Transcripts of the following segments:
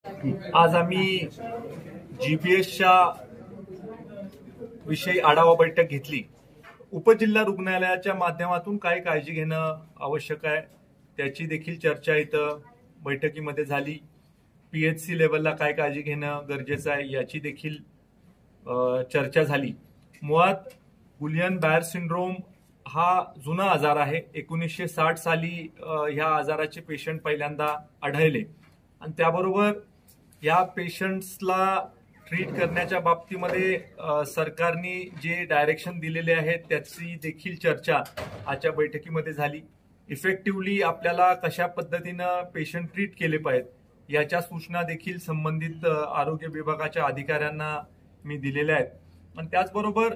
आज आम्ही जीपीएसच्या विषयी आढावा बैठक घेतली। उपजिल्हा रुग्णालयाच्या माध्यमातून काय काळजी घेणं आवश्यक आहे त्याची देखील चर्चा इथं बैठकीमध्ये झाली। पीएचसी लेवलला काय काळजी घेणं गरजेचं आहे याची देखील चर्चा झाली। मुळात गुलियन बायर सिंड्रोम हा जुना आजार आहे। 1960 साली ह्या आजाराचे पेशंट पहिल्यांदा आढळले आणि त्याबरोबर या पेशंट्सला ट्रीट करण्याच्या बाबतीमध्ये सरकारने जे डायरेक्शन दिलेले आहेत त्याची देखील चर्चा आजच्या बैठकीमध्ये झाली। इफेक्टिव्हली आपल्याला कशा पद्धतीनं पेशंट ट्रीट केले पाहिजेत याच्या सूचना देखील संबंधित आरोग्य विभागाच्या अधिकाऱ्यांना मी दिलेल्या आहेत। आणि त्याचबरोबर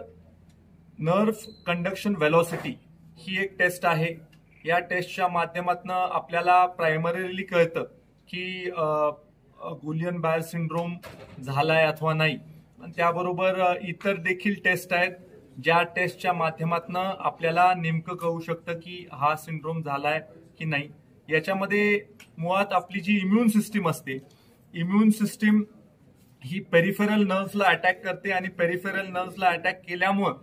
नर्व्ह कंडक्शन व्हेलॉसिटी ही एक टेस्ट आहे। या टेस्टच्या माध्यमातून आपल्याला प्रायमरीली कळतं की गुलियन बायर सिंड्रोम झालाय अथवा नाही। आणि त्याबरोबर इतर देखील टेस्ट आहेत ज्या टेस्टच्या माध्यमातून आपल्याला नेमकं कळू शकतं की हा सिंड्रोम झालाय की नाही। याच्यामध्ये मुळात आपली जी इम्युन सिस्टीम असते, इम्युन सिस्टीम ही पेरिफेरल नर्व्हला अटॅक करते आणि पेरिफेरल नर्व्हला अटॅक केल्यामुळे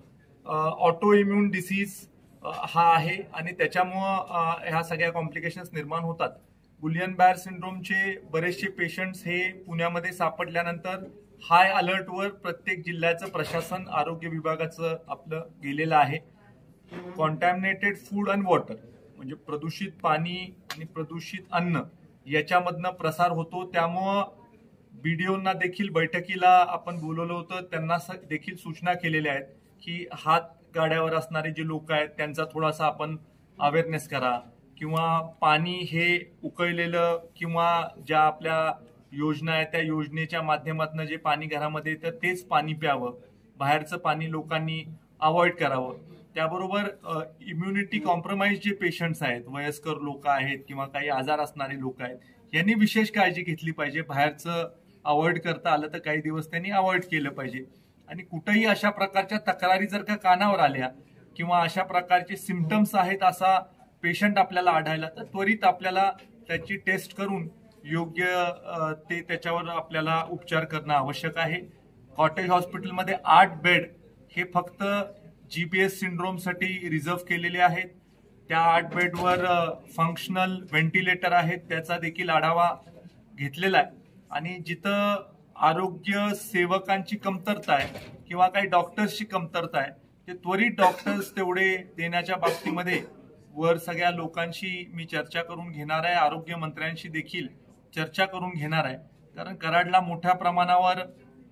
ऑटो इम्युन डिसीज हा आहे आणि त्याच्यामुळे ह्या सगळ्या कॉम्प्लिकेशन्स निर्माण होतात। गुलियन बायर सिंड्रोमचे बरेचसे पेशंट्स हे पुण्यामध्ये सापडल्यानंतर हाय अलर्टवर प्रत्येक जिल्ह्याचं प्रशासन आरोग्य विभागाचं आपलं गेलेलं आहे। कॉन्टॅमिनेटेड फूड अँड वॉटर म्हणजे प्रदूषित पाणी आणि प्रदूषित अन्न याच्यामधनं प्रसार होतो। त्यामुळं बीडीओंना देखील बैठकीला आपण बोलवलं होतं, त्यांना देखील सूचना केलेल्या आहेत की हात गाड्यावर असणारे जे लोक आहेत त्यांचा थोडासा आपण अवेअरनेस करा किंवा पाणी हे उकळलेलं किंवा ज्या आपल्या योजना आहेत त्या योजनेच्या माध्यमातून जे पाणी घरामध्ये येतं तेच पाणी प्यावं, बाहेरचं पाणी लोकांनी अवॉइड करावं। त्याबरोबर इम्युनिटी कॉम्प्रोमाइज जे पेशंट्स आहेत, वयस्कर लोक आहेत किंवा काही आजार असणारे लोक आहेत यांनी विशेष काळजी घेतली पाहिजे। बाहेरचं अवॉइड करता आलं तर काही दिवस त्यांनी अवॉइड केलं पाहिजे। आणि कुठेही अशा प्रकारच्या तक्रारी जर का कानावर आल्या किंवा अशा प्रकारचे सिम्पटम्स आहेत असा पेशंट आपल्याला आढळला तर त्वरित आपल्याला त्याची टेस्ट करून योग्य ते त्याच्यावर आपल्याला उपचार करणं आवश्यक आहे। कॉटेज हॉस्पिटलमध्ये 8 बेड हे फक्त जीपीएस सिंड्रोमसाठी रिझर्व्ह केलेले आहेत। त्या 8 बेडवर फंक्शनल व्हेंटिलेटर आहेत, त्याचा देखील आढावा घेतलेला आहे। आणि जिथं आरोग्य सेवकांची कमतरता आहे किंवा काही डॉक्टर्सची कमतरता आहे ते त्वरित डॉक्टर्स तेवढे देण्याच्या बाबतीमध्ये वर सगळ्या लोकांशी मी चर्चा करून घेणार आहे। आरोग्य मंत्र्यांशी देखील चर्चा करून घेणार आहे, कारण कराडला मोठ्या प्रमाणावर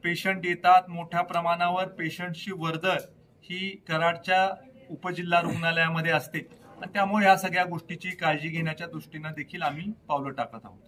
पेशंट येतात, मोठ्या प्रमाणावर पेशंटची वर्दळ ही कराडच्या उपजिल्हा रुग्णालयामध्ये असते आणि त्यामुळे या सगळ्या गोष्टीची काळजी घेण्याच्या दृष्टीनं देखील आम्ही पावलं टाकत आहोत।